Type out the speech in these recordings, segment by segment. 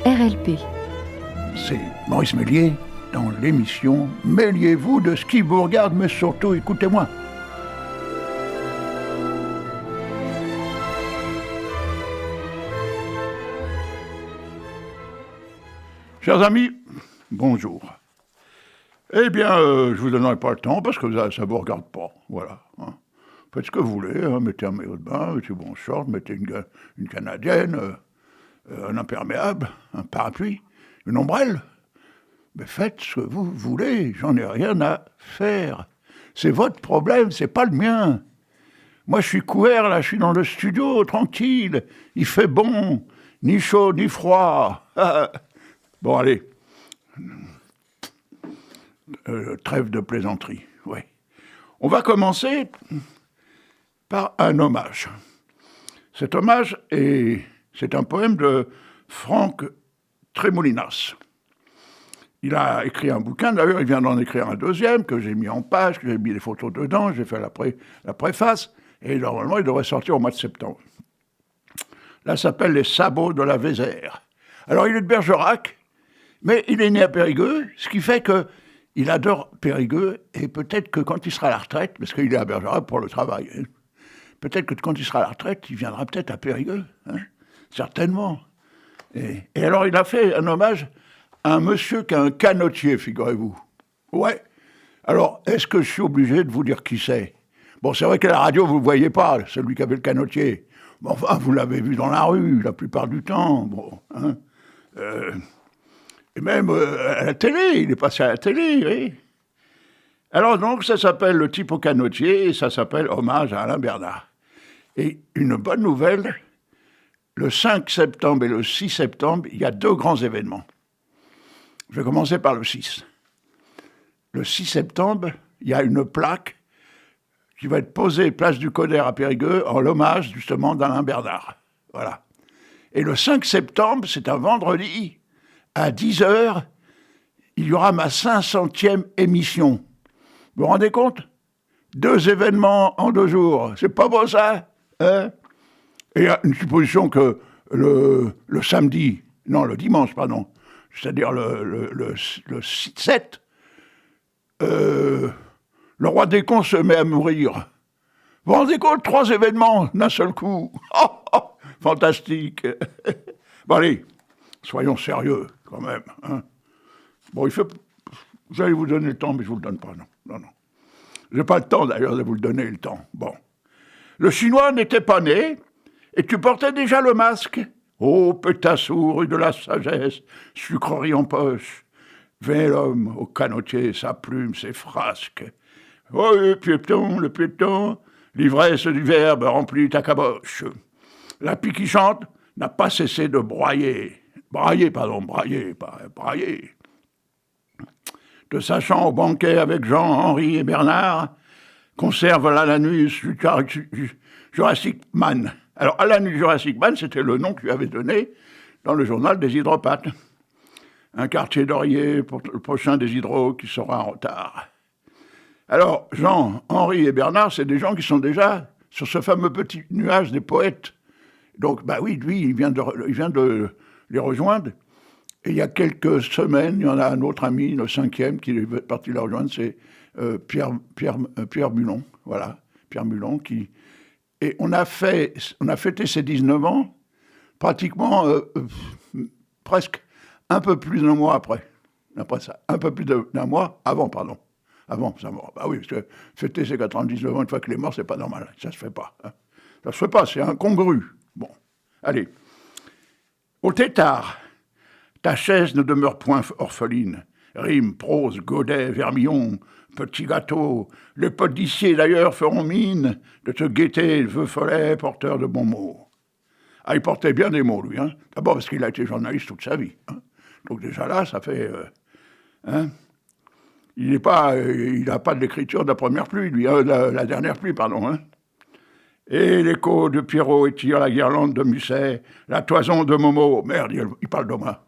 RLP. C'est Maurice Méliès dans l'émission « Mêliez-vous de ce qui vous regarde, mais surtout écoutez-moi ». Chers amis, bonjour. Eh bien, je vous donnerai pas le temps parce que ça vous regarde pas, voilà. Faites ce que vous voulez, mettez un maillot de bain, mettez bon short, mettez une canadienne, un imperméable, un parapluie, une ombrelle. Mais faites ce que vous voulez, j'en ai rien à faire. C'est votre problème, c'est pas le mien. Moi, je suis couvert, là, je suis dans le studio, tranquille. Il fait bon, ni chaud, ni froid. Bon, allez. Trêve de plaisanterie, oui. On va commencer par un hommage. Cet hommage c'est un poème de Franck Tremolinas. Il a écrit un bouquin, d'ailleurs, il vient d'en écrire un deuxième, que j'ai mis en page, que j'ai mis les photos dedans, j'ai fait la préface, et normalement, il devrait sortir au mois de septembre. Là, ça s'appelle « Les sabots de la Vézère ». Alors, il est de Bergerac, mais il est né à Périgueux, ce qui fait qu'il adore Périgueux, et peut-être que quand il sera à la retraite, parce qu'il est à Bergerac pour le travail, peut-être que quand il sera à la retraite, il viendra peut-être à Périgueux, certainement. Et alors, il a fait un hommage à un monsieur qui a un canotier, figurez-vous. Ouais. Alors, est-ce que je suis obligé de vous dire qui c'est ? Bon, c'est vrai qu'à la radio, vous ne le voyez pas, celui qui avait le canotier. Bon, enfin, vous l'avez vu dans la rue, la plupart du temps. Bon, et même à la télé, il est passé à la télé, oui. Alors donc, ça s'appelle Le type au canotier, et ça s'appelle Hommage à Alain Bernard. Et une bonne nouvelle, le 5 septembre et le 6 septembre, il y a 2 grands événements. Je vais commencer par le 6. Le 6 septembre, il y a une plaque qui va être posée place du Coder à Périgueux en l'hommage justement d'Alain Bernard. Voilà. Et le 5 septembre, c'est un vendredi, à 10h, il y aura ma 500e émission. Vous vous rendez compte ? 2 événements en 2 jours. C'est pas beau ça ? Et il y a une supposition que le dimanche, pardon, c'est-à-dire le 7, le roi des cons se met à mourir. Vous vous rendez compte ? 3 événements d'un seul coup. Fantastique. Bon allez, soyons sérieux quand même. Bon, j'allais vous donner le temps, mais je ne vous le donne pas, non. Je n'ai pas le temps d'ailleurs de vous le donner, le temps. Bon. Le Chinois n'était pas né, et tu portais déjà le masque. Ô pétassou, rue de la sagesse, sucrerie en poche. Vint l'homme au canotier, sa plume, ses frasques. Oh, le piéton, l'ivresse du verbe remplit ta caboche. La pie qui chante n'a pas cessé de brailler. Brailler. De sachant au banquet avec Jean, Henri et Bernard, conserve l'Alanus Jurassic Man. Alors, Alanus Jurassic Man, c'était le nom qu'il avait donné dans le journal des hydropathes. Un quartier d'Orier pour le prochain des hydros qui sera en retard. Alors, Jean, Henri et Bernard, c'est des gens qui sont déjà sur ce fameux petit nuage des poètes. Donc, oui, lui, il vient de les rejoindre. Et il y a quelques semaines, il y en a un autre ami, le 5e, qui est parti les rejoindre, c'est Pierre Mulon. Voilà, Pierre Mulon qui... Et on a fêté ses 19 ans, pratiquement, presque un peu plus d'un mois après ça. Un peu plus d'un mois avant sa mort. Oui, parce que fêter ses 99 ans une fois qu'il est mort, c'est pas normal. Ça se fait pas. Ça se fait pas, c'est incongru. Bon, allez. Au tétard, ta chaise ne demeure point orpheline. Rime, prose, godet, vermillon, petit gâteau. Les potes d'ici, d'ailleurs, feront mine de te guetter, vœu follet, porteur de bons mots. Il portait bien des mots, lui. D'abord parce qu'il a été journaliste toute sa vie. Donc déjà là, ça fait... Il n'a pas de l'écriture de la première pluie, lui. La dernière pluie, pardon. Et l'écho de Pierrot étire la guirlande de Musset, la toison de Momo. Merde, il parle de moi.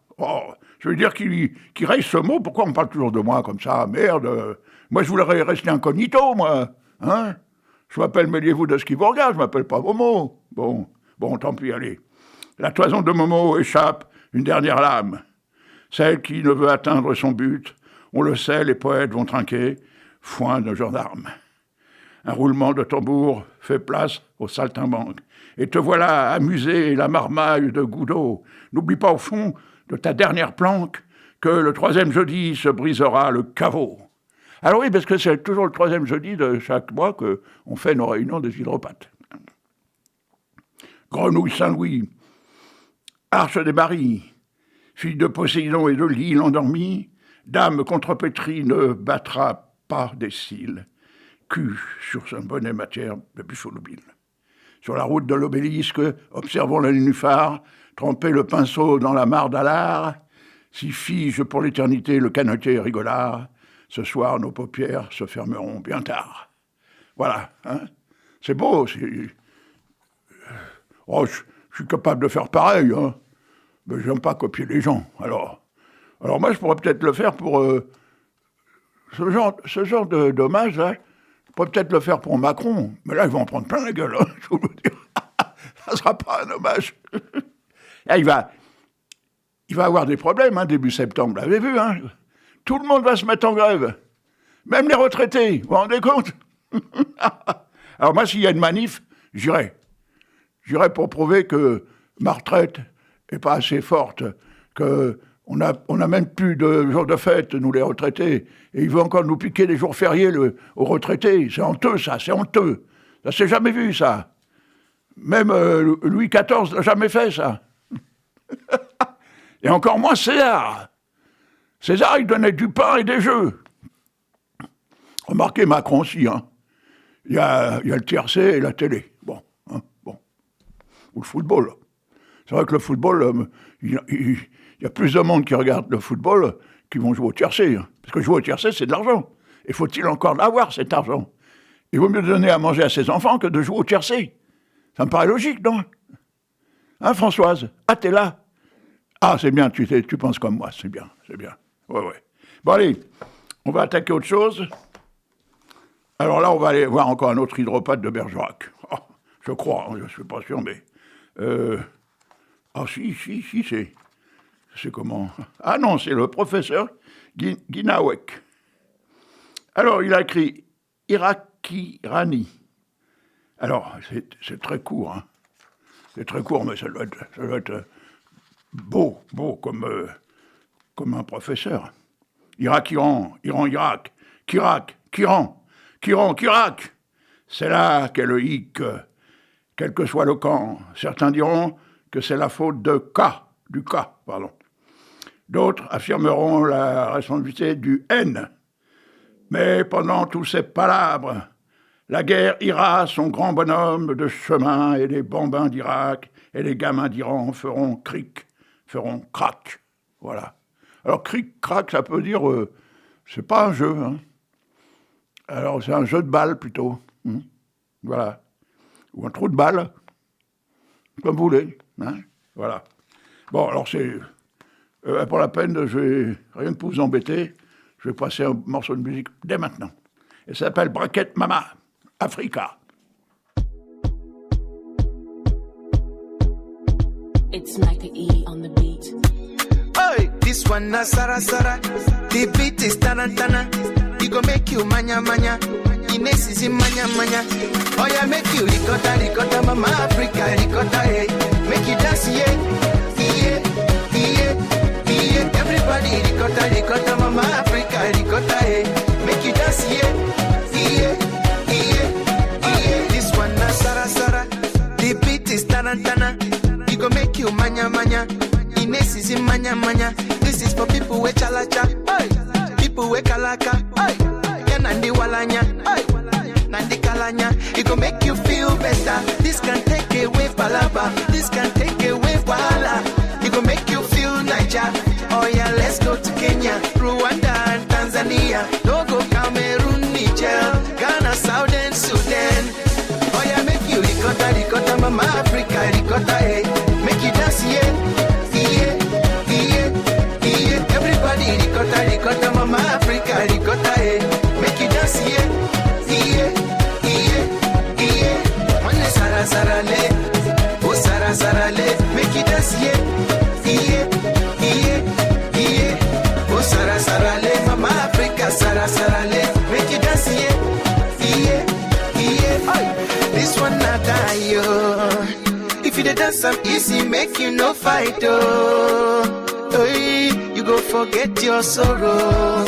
Je veux dire qu'il reste ce mot, pourquoi on parle toujours de moi comme ça ? Merde, moi je voudrais rester incognito, moi. Je m'appelle Mêliez-vous de ce qui vous regarde, je m'appelle pas Momo. Bon, tant pis, allez. La toison de Momo échappe une dernière lame, celle qui ne veut atteindre son but. On le sait, les poètes vont trinquer, foin de gendarmes. Un roulement de tambour fait place au saltimbanque. Et te voilà amusé, la marmaille de Goudot. N'oublie pas au fond de ta dernière planque que le 3e jeudi se brisera le caveau. Alors oui, parce que c'est toujours le 3e jeudi de chaque mois qu'on fait nos réunions des hydropathes. Grenouille Saint-Louis, Arche des Maries, fille de Poséidon et de l'île endormie, dame contrepétrie ne battra pas des cils. Cul sur son bonnet matière de Buffalo-Bill. Sur la route de l'obélisque, observons le nénuphar, tremper le pinceau dans la mare d'Alard, si fige pour l'éternité le canotier rigolard, ce soir nos paupières se fermeront bien tard. Voilà, hein. C'est beau, Oh, je suis capable de faire pareil, hein. Mais j'aime pas copier les gens, alors moi, je pourrais peut-être le faire pour ce genre d'hommage, là. Je pourrais peut-être le faire pour Macron, mais là, ils vont en prendre plein la gueule, hein, je vous le dis. Ça ne sera pas un hommage. Là, il va avoir des problèmes, hein, début septembre, vous l'avez vu, hein. Tout le monde va se mettre en grève. Même les retraités, vous vous rendez compte? Alors moi, s'il y a une manif, j'irai. J'irai pour prouver que ma retraite n'est pas assez forte, qu'on n'a même plus de jours de fête, nous les retraités, et il veut encore nous piquer les jours fériés aux retraités. C'est honteux, ça, c'est honteux. Ça s'est jamais vu, ça. Même Louis XIV n'a jamais fait, ça. Et encore moins César. César, il donnait du pain et des jeux. Remarquez Macron aussi, hein. Il y a le tiercé et la télé. Bon. Ou le football. C'est vrai que le football, il y a plus de monde qui regarde le football qui vont jouer au tiercé. Hein. Parce que jouer au tiercé, c'est de l'argent. Et faut-il encore l'avoir, cet argent? Il vaut mieux donner à manger à ses enfants que de jouer au tiercé. Ça me paraît logique, non? Hein, Françoise? Ah, t'es là? Ah, c'est bien, tu penses comme moi, c'est bien. Ouais. Bon, allez, on va attaquer autre chose. Alors là, on va aller voir encore un autre hydropathe de Bergerac. Oh, je crois, je ne suis pas sûr, mais... si, c'est comment? Ah non, c'est le professeur Guinawek. Alors, il a écrit Irakirani. Alors, c'est très court, hein. C'est très court, mais ça doit être beau comme un professeur. Irak-Iran, Iran-Irak, Kirak. C'est là qu'est le hic, quel que soit le camp. Certains diront que c'est la faute du K. D'autres affirmeront la responsabilité du N. Mais pendant tous ces palabres, la guerre ira son grand bonhomme de chemin et les bambins d'Irak et les gamins d'Iran feront cric, feront crac. Voilà. Alors cric, crac, ça peut dire, c'est pas un jeu, hein. Alors c'est un jeu de balle plutôt. Voilà. Ou un trou de balle, comme vous voulez. Hein. Voilà. Bon, alors c'est... pour la peine, je vais, rien que pour vous embêter, je vais passer un morceau de musique dès maintenant. Et ça s'appelle Braquette Mama, Africa. It's like an E on the beat. Hey, this one na Sara Sara. The beat is tarantana. We go make you manya manya. Ines is in manya manya. Oh yeah, make you ricotta, mama Africa, ricotta, hey. Make you dance, yeah. Everybody ricotta, mama Africa, ricotta, hey. Make you dance, yeah. This one na Sara Sara. The beat is tarantana. We go make you manya manya. Ines is in manya manya. This is for people with chalacha, hey. People with kalaka, hey. Nandi walanya, hey. Nandi kalanya. It go make you feel better. This can take away palaba. This can take away wahala. It go make you feel Niger. Oh yeah, let's go to Kenya, Rwanda and Tanzania. Togo, Cameroon, Niger, Ghana, Southern Sudan. Oh yeah, make you ricotta, mama Africa, ricotta, hey. Make you dance, yeah. Everybody ricotta, mama Africa, ricotta, hey. Make you dance, yeah. One Sara Sara le, oh Sara Sara le, make you dance, yeah. dance am easy, make you no fight, oh. Hey, you go forget your sorrow.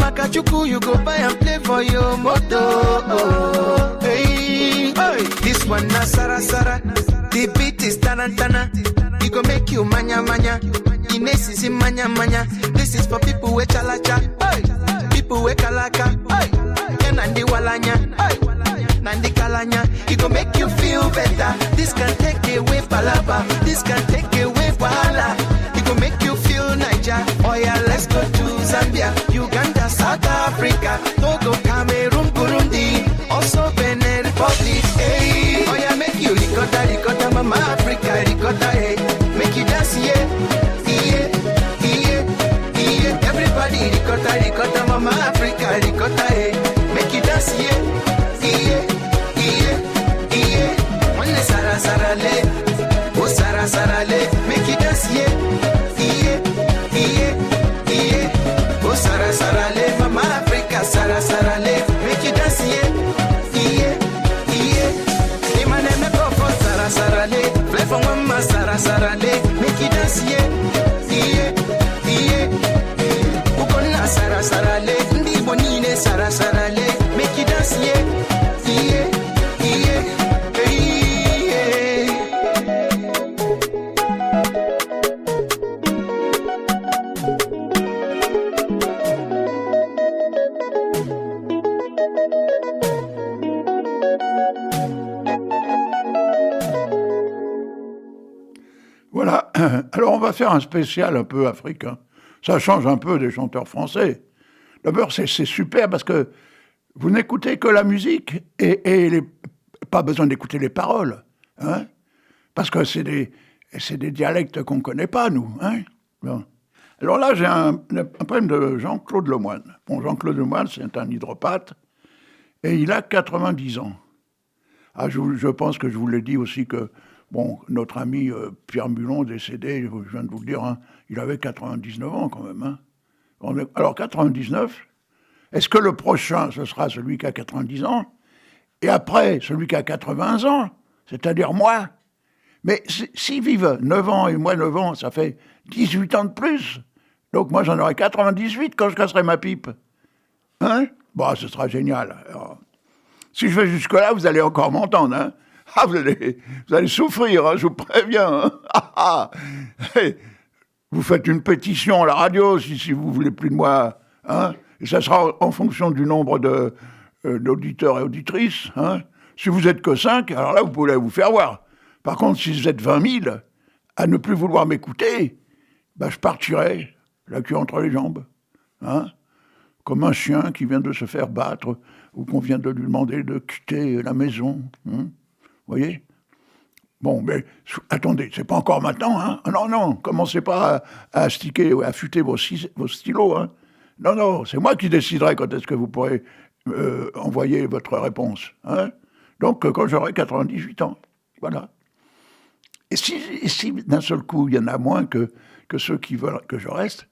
Makachuku, you go buy and play for your moto, oh. Hey, hey, this one na Sara Sara. The beat is tarantana. It go make you manya manya. Ines is in manya manya. This is for people with chalacha. Hey, people with kalaka. Hey, Nandi walanya. Hey, Nandi kalanya. It go make you feel better. This can take away palaba. This can take away wahala. It go make you feel Niger. Oh yeah, let's go to Zambia, Uganda, South Africa, Togo, Cameroon, Burundi, also Benin Republic. Hey, oh yeah, make you ricotta, mama Africa, ricotta, hey, make you dance, yeah, yeah, yeah, yeah. Everybody ricotta, mama Africa, ricotta, hey, make you dance, yeah, yeah, yeah, yeah. One Sara Sara le, oh Sara Sara le, make you dance, yeah, yeah, yeah, yeah. Oh Sara Sara le, mama Africa, Sara Sara le, make you dance, yeah, yeah, yeah. Imane me go for Sara Sara le, play for mama Sara Sara le, make you dance, yeah, yeah, yeah. Ukona Sara Sara le, ndi bonine Sara Sara le, make you dance, yeah, yeah, yeah, yeah. Voilà. Alors, on va faire un spécial un peu africain. Ça change un peu des chanteurs français. D'abord, c'est super parce que vous n'écoutez que la musique et pas besoin d'écouter les paroles. Hein, parce que c'est des dialectes qu'on ne connaît pas, nous. Hein. Bon. Alors là, j'ai un poème de Jean-Claude Lemoine. Bon, Jean-Claude Lemoine, c'est un hydropathe et il a 90 ans. Ah, je pense que je vous l'ai dit aussi que bon, notre ami Pierre Mulon, décédé, je viens de vous le dire, hein, il avait 99 ans quand même. Hein. Alors 99, est-ce que le prochain, ce sera celui qui a 90 ans? Et après, celui qui a 80 ans, c'est-à-dire moi? Mais s'ils vivent 9 ans et moi 9 ans, ça fait 18 ans de plus. Donc moi j'en aurai 98 quand je casserai ma pipe. Hein? Bon, ce sera génial. Alors, si je vais jusque-là, vous allez encore m'entendre, hein? Ah, vous allez souffrir, hein, je vous préviens. Hein. Vous faites une pétition à la radio si vous voulez plus de moi. Hein, et ça sera en fonction du nombre d'auditeurs et auditrices. Hein. Si vous êtes que 5, alors là, vous pouvez vous faire voir. Par contre, si vous êtes 20 000 à ne plus vouloir m'écouter, ben, je partirai la queue entre les jambes. Hein, comme un chien qui vient de se faire battre ou qu'on vient de lui demander de quitter la maison. Hein. Vous voyez? Bon, mais attendez, c'est pas encore maintenant, hein? Non, commencez pas à astiquer ou à affûter vos stylos, hein? Non, c'est moi qui déciderai quand est-ce que vous pourrez envoyer votre réponse, hein? Donc, quand j'aurai 98 ans, voilà. Et si d'un seul coup, il y en a moins que ceux qui veulent que je reste,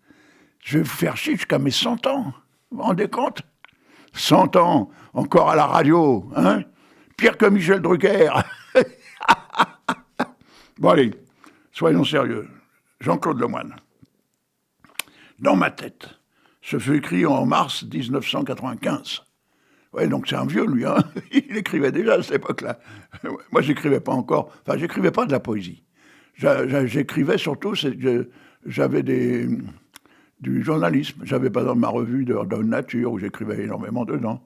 je vais vous faire chier jusqu'à mes 100 ans. Vous vous rendez compte? 100 ans, encore à la radio, hein? Pire que Michel Drucker. Bon, allez, soyons sérieux. Jean-Claude Lemoine. Dans ma tête. Ce fut écrit en mars 1995. Ouais, donc c'est un vieux, lui. Hein. Il écrivait déjà à cette époque-là. Moi, j'écrivais pas encore. Enfin, j'écrivais pas de la poésie. J'écrivais surtout, j'avais du journalisme. J'avais par exemple ma revue de nature où j'écrivais énormément dedans.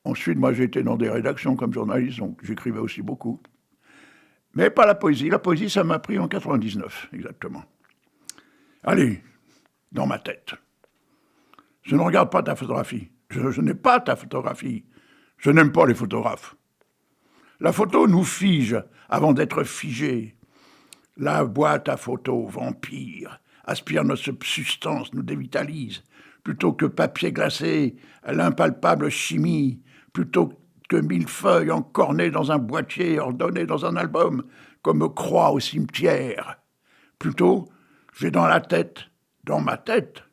Ensuite, moi, j'étais dans des rédactions comme journaliste, donc j'écrivais aussi beaucoup. Mais pas la poésie. La poésie, ça m'a pris en 99, exactement. Allez, dans ma tête. Je ne regarde pas ta photographie. Je n'ai pas ta photographie. Je n'aime pas les photographes. La photo nous fige avant d'être figée. La boîte à photos, vampire, aspire notre substance, nous dévitalise. Plutôt que papier glacé, l'impalpable chimie, plutôt que 1000 feuilles encornées dans un boîtier, ordonnées dans un album, comme croix au cimetière. Plutôt, j'ai dans ma tête,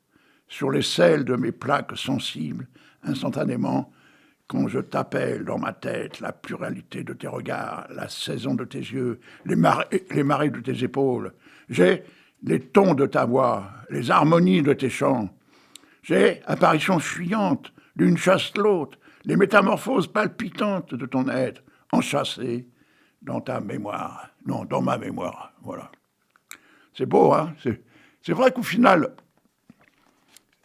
sur les selles de mes plaques sensibles, instantanément, quand je t'appelle dans ma tête, la pluralité de tes regards, la saison de tes yeux, les marées de tes épaules. J'ai les tons de ta voix, les harmonies de tes chants. J'ai apparition fuyante d'une chasse l'autre, les métamorphoses palpitantes de ton être, enchâssées dans ta mémoire. Non, dans ma mémoire, voilà. C'est beau, hein? C'est vrai qu'au final,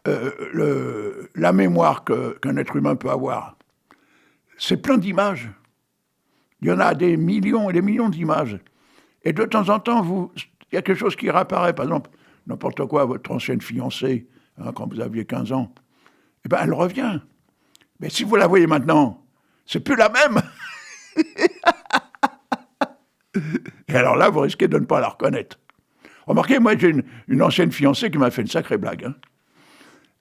la mémoire qu'un être humain peut avoir, c'est plein d'images. Il y en a des millions et des millions d'images. Et de temps en temps, il y a quelque chose qui réapparaît. Par exemple, n'importe quoi, votre ancienne fiancée, hein, quand vous aviez 15 ans, eh ben, elle revient. Mais si vous la voyez maintenant, c'est plus la même. Et alors là, vous risquez de ne pas la reconnaître. Remarquez, moi, j'ai une ancienne fiancée qui m'a fait une sacrée blague.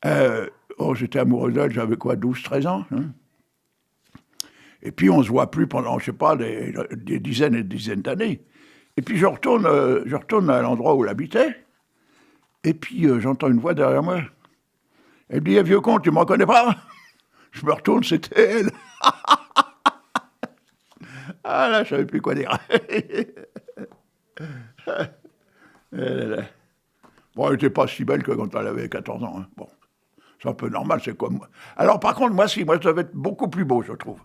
Hein. J'étais amoureux d'elle, j'avais quoi, 12, 13 ans. Hein. Et puis, on ne se voit plus pendant, je ne sais pas, des dizaines et des dizaines d'années. Et puis, je retourne à l'endroit où elle habitait. Et puis, j'entends une voix derrière moi. Elle me dit, vieux con, tu ne me reconnais pas? Je me retourne, c'était elle. Ah là, je ne savais plus quoi dire. Bon, elle n'était pas si belle que quand elle avait 14 ans. Hein. Bon, c'est un peu normal, c'est comme moi. Alors, par contre, moi, je devais être beaucoup plus beau, je trouve.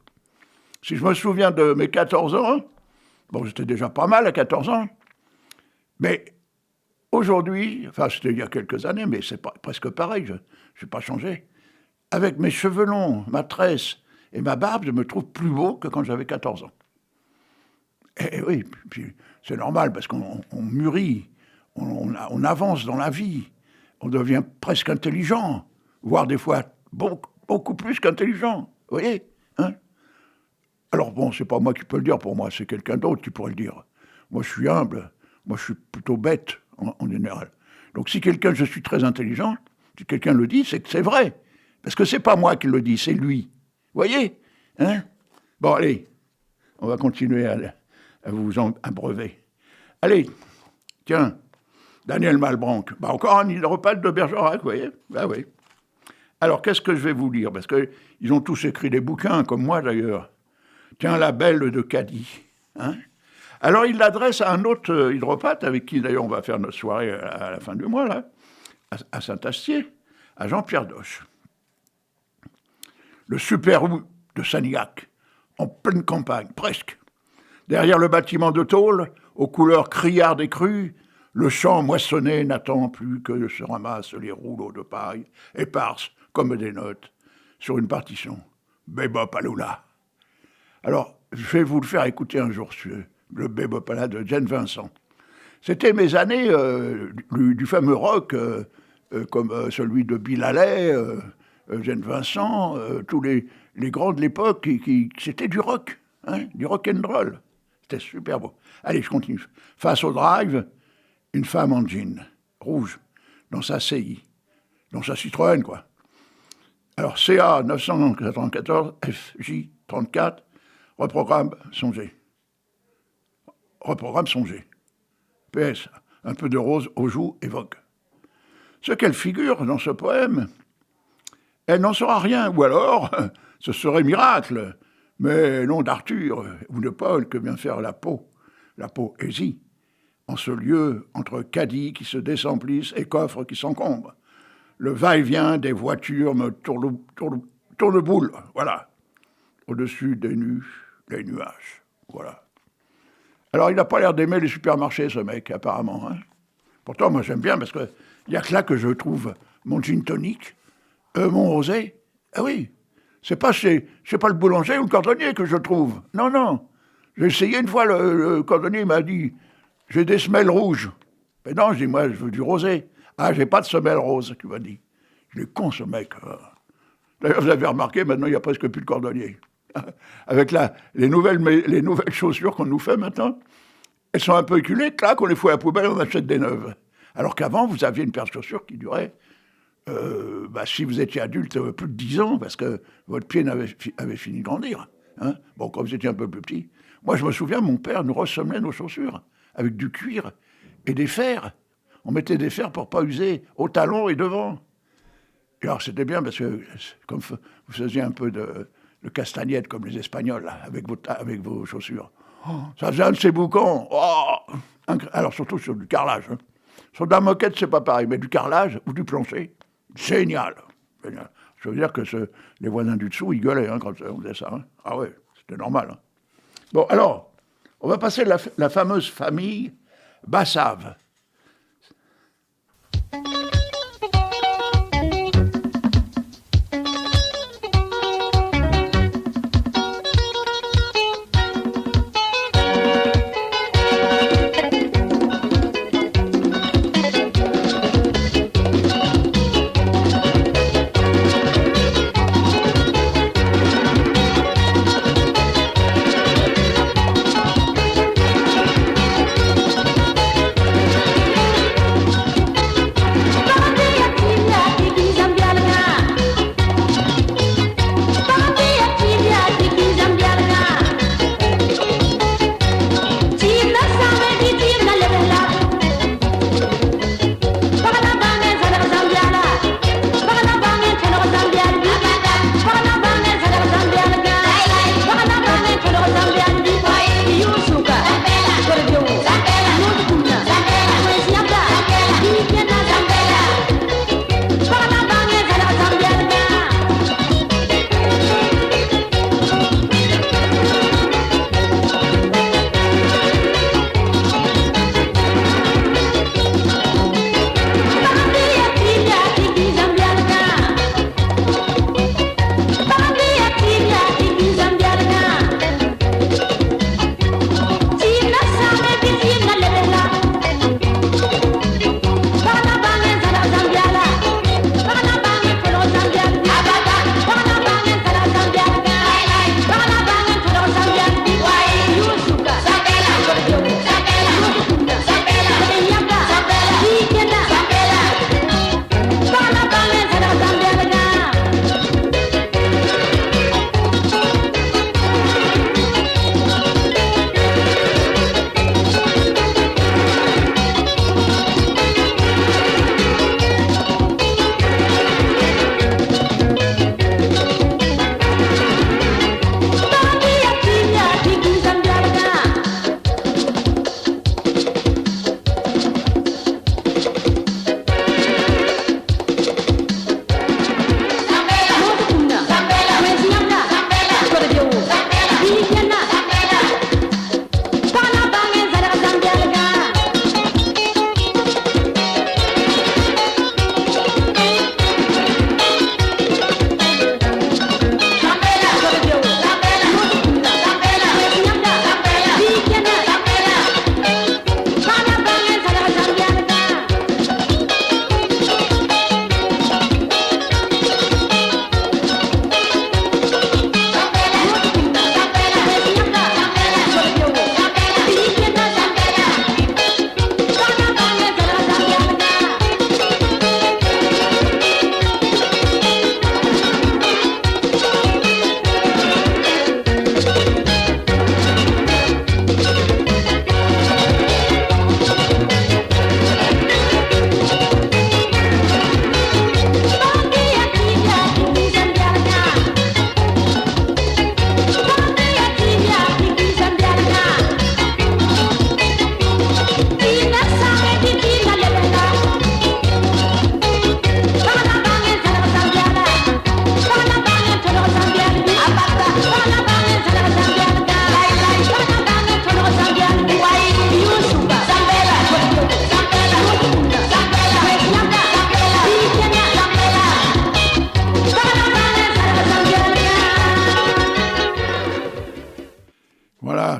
Si je me souviens de mes 14 ans, bon, j'étais déjà pas mal à 14 ans, mais aujourd'hui, enfin, c'était il y a quelques années, mais c'est presque pareil, je n'ai pas changé. Avec mes cheveux longs, ma tresse et ma barbe, je me trouve plus beau que quand j'avais 14 ans. Et oui, puis c'est normal, parce qu'on mûrit, on avance dans la vie, on devient presque intelligent, voire des fois beaucoup plus qu'intelligent, vous voyez, hein? Alors bon, c'est pas moi qui peux le dire pour moi, c'est quelqu'un d'autre qui pourrait le dire. Moi, je suis humble, moi, je suis plutôt bête, en général. Donc si je suis très intelligent, si quelqu'un le dit, c'est que c'est vrai. Parce que c'est pas moi qui le dis, c'est lui. Vous voyez, hein? Bon, allez, on va continuer à vous abreuver. Allez, tiens, Daniel Malbranche. Bah, encore un hydropathe de Bergerac, vous voyez? Bah oui. Alors, qu'est-ce que je vais vous lire? Parce qu'ils ont tous écrit des bouquins, comme moi d'ailleurs. Tiens, la belle de Cadix. Hein? Alors, il l'adresse à un autre hydropathe, avec qui d'ailleurs on va faire notre soirée à la fin du mois, là, à Saint-Astier, à Jean-Pierre Doche. Le super-hou de Sanilhac, en pleine campagne, presque. Derrière le bâtiment de tôle, aux couleurs criardes et crues, le champ moissonné n'attend plus que se ramassent les rouleaux de paille, éparses comme des notes, sur une partition. Bebop Alula. Alors, je vais vous le faire écouter un jour, le Bebop Alula de Jane Vincent. C'était mes années du fameux rock, comme celui de Bill Haley, Jane Vincent, tous les grands de l'époque, c'était du rock, hein, du rock and roll. C'était super beau. Allez, je continue. Face au drive, une femme en jean, rouge, dans sa CI, dans sa Citroën, quoi. Alors, CA 994, FJ 34, reprogramme songé. PS, un peu de rose aux joues évoque. Ce qu'elle figure dans ce poème, elle n'en saura rien, ou alors, ce serait miracle, mais non d'Arthur ou de Paul que vient faire la poésie, en ce lieu entre caddies qui se désemplissent et coffres qui s'encombrent. Le va-et-vient des voitures me tourne boule, voilà. Au-dessus des les nuages, voilà. Alors, il n'a pas l'air d'aimer les supermarchés, ce mec, apparemment. Hein. Pourtant, moi, j'aime bien, parce qu'il n'y a que là que je trouve mon gin tonic, mon rosé. Ah oui, c'est pas le boulanger ou le cordonnier que je trouve. Non, non. J'ai essayé une fois, le cordonnier m'a dit, j'ai des semelles rouges. Mais non, je dis, moi, je veux du rosé. Ah, j'ai pas de semelles roses, tu m'as dit. Il est con, ce mec. D'ailleurs, vous avez remarqué, maintenant, il n'y a presque plus de cordonnier. Avec les nouvelles chaussures qu'on nous fait maintenant, elles sont un peu éculées, clac, on les fout à la poubelle, on achète des neuves. Alors qu'avant, vous aviez une paire de chaussures qui durait, si vous étiez adulte, plus de 10 ans, parce que votre pied avait fini de grandir. Hein. Bon, quand vous étiez un peu plus petit. Moi, je me souviens, mon père nous ressemelait nos chaussures avec du cuir et des fers. On mettait des fers pour pas user au talon et devant. Et alors, c'était bien parce que, comme vous faisiez un peu de de castagnette comme les Espagnols, là, avec vos chaussures. Oh, ça faisait un de ces boucons. Oh, alors surtout sur du carrelage. Hein. Sur de la moquette, c'est pas pareil, mais du carrelage ou du plancher, génial. Génial. Je veux dire que les voisins du dessous, ils gueulaient hein, quand on faisait ça. Hein. Ah ouais, c'était normal. Hein. Bon, alors, on va passer la fameuse famille Bassave.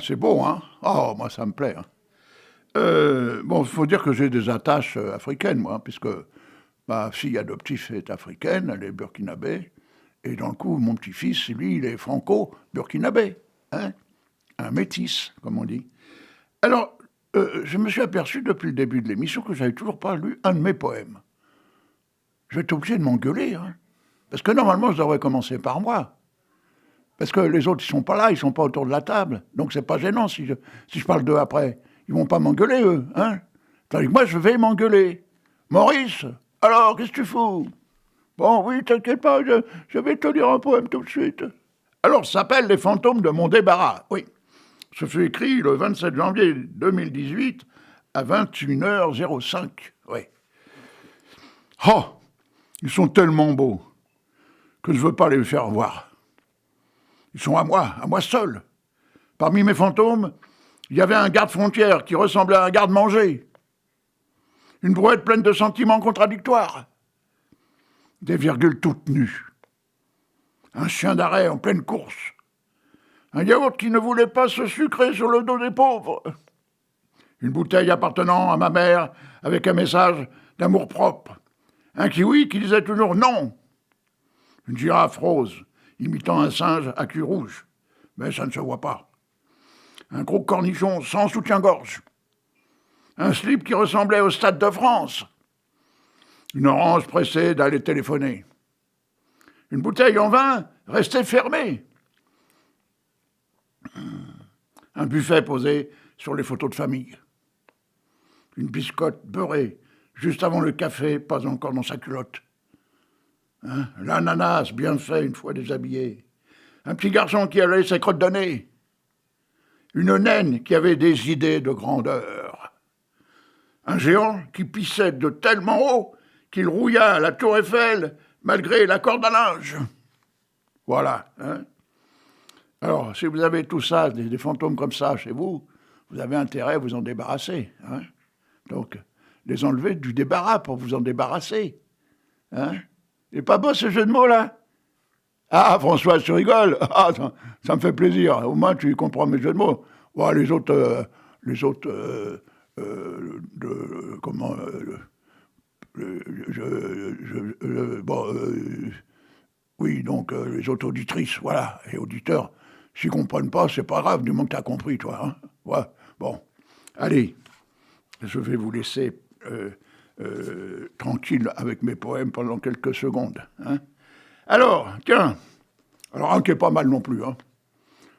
C'est beau, hein? Oh, moi, ça me plaît. Hein. Bon, il faut dire que j'ai des attaches africaines, moi, puisque ma fille adoptive est africaine, elle est burkinabé, et dans le coup, mon petit-fils, lui, il est franco-burkinabé, hein? Un métis, comme on dit. Alors, je me suis aperçu depuis le début de l'émission que j'avais toujours pas lu un de mes poèmes. Je vais être obligé de m'engueuler, hein? Parce que normalement, je devrais commencer par moi. Parce que les autres, ils sont pas là, ils sont pas autour de la table. Donc c'est pas gênant si je parle d'eux après. Ils vont pas m'engueuler, eux, hein. Tandis que moi, je vais m'engueuler. Maurice, alors, qu'est-ce que tu fous? Bon, oui, t'inquiète pas, je vais te lire un poème tout de suite. Alors, ça s'appelle Les fantômes de mon débarras. Oui. Ce fut écrit le 27 janvier 2018 à 21h05. Oui. Oh, ils sont tellement beaux que je ne veux pas les faire voir. Ils sont à moi seul. Parmi mes fantômes, il y avait un garde-frontière qui ressemblait à un garde-manger. Une brouette pleine de sentiments contradictoires. Des virgules toutes nues. Un chien d'arrêt en pleine course. Un yaourt qui ne voulait pas se sucrer sur le dos des pauvres. Une bouteille appartenant à ma mère avec un message d'amour-propre. Un kiwi qui disait toujours non. Une girafe rose imitant un singe à cul rouge. Mais ça ne se voit pas. Un gros cornichon sans soutien-gorge. Un slip qui ressemblait au Stade de France. Une orange pressée d'aller téléphoner. Une bouteille en vin restée fermée. Un buffet posé sur les photos de famille. Une biscotte beurrée juste avant le café, pas encore dans sa culotte. L'ananas bien fait une fois déshabillé. Un petit garçon qui allait ses crottes de nez. Une naine qui avait des idées de grandeur. Un géant qui pissait de tellement haut qu'il rouilla la tour Eiffel malgré la corde à linge. Voilà. Alors, si vous avez tout ça, des fantômes comme ça chez vous, vous avez intérêt à vous en débarrasser. Donc, les enlever du débarras pour vous en débarrasser. Il n'est pas beau ce jeu de mots, là? Ah, François, tu rigoles? Ah, ça me fait plaisir. Au moins, tu comprends mes jeux de mots. Bon, les autres, oui, donc, les autres auditrices, voilà, et auditeurs, s'ils ne comprennent pas, c'est pas grave, du moment que tu as compris, toi. Ouais, bon, allez, je vais vous laisser tranquille avec mes poèmes pendant quelques secondes. Alors, tiens, un qui est pas mal non plus,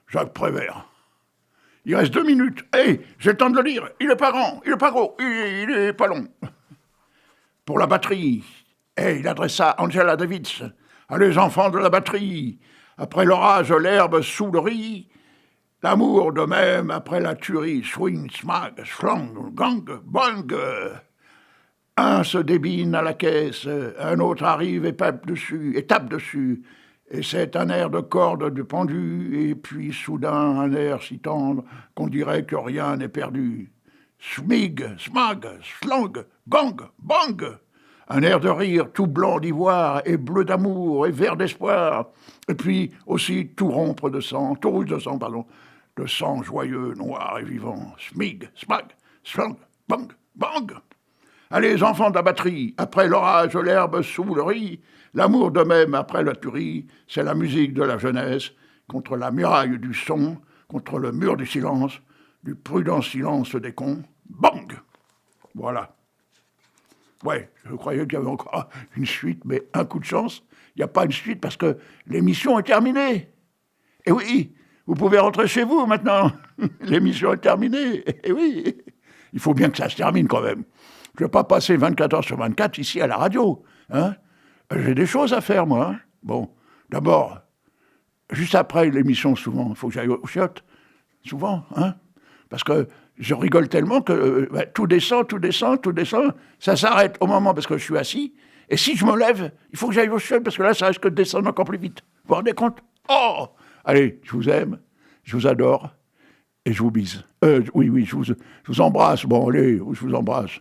Jacques Prévert. Il reste 2 minutes. Hey, j'ai le temps de le lire. Il est pas grand, il est pas gros, il est pas long. Pour la batterie, il adressa à Angela Davis. Allez, enfants de la batterie, après l'orage, l'herbe sous le riz, l'amour de même après la tuerie, swing, smag, schlang, gang, bang. Un se débine à la caisse, un autre arrive et tape dessus, et c'est un air de corde de pendu, et puis soudain un air si tendre qu'on dirait que rien n'est perdu. Smig, smag, schlang, gang, bang. Un air de rire tout blanc d'ivoire et bleu d'amour et vert d'espoir. Et puis aussi tout rompre de sang, tout rouge de sang, pardon, de sang joyeux, noir et vivant. Smig, smag, schlang, bang, bang. Allez, enfants de la batterie, après l'orage, l'herbe sous le riz, l'amour de même après la tuerie, c'est la musique de la jeunesse, contre la muraille du son, contre le mur du silence, du prudent silence des cons. Bang! Voilà. Ouais, je croyais qu'il y avait encore une suite, mais un coup de chance, il n'y a pas une suite parce que l'émission est terminée. Et oui, vous pouvez rentrer chez vous maintenant. L'émission est terminée. Et oui, il faut bien que ça se termine quand même. Je ne vais pas passer 24 heures sur 24 ici à la radio. J'ai des choses à faire, moi. Bon, d'abord, juste après l'émission, souvent, il faut que j'aille aux chiottes. Souvent, parce que je rigole tellement que tout descend, ça s'arrête au moment parce que je suis assis, et si je me lève, il faut que j'aille aux chiottes parce que là, ça risque de descendre encore plus vite. Vous vous rendez compte? Oh! Allez, je vous aime, je vous adore, et je vous bise. Oui, je vous embrasse. Bon, allez, je vous embrasse.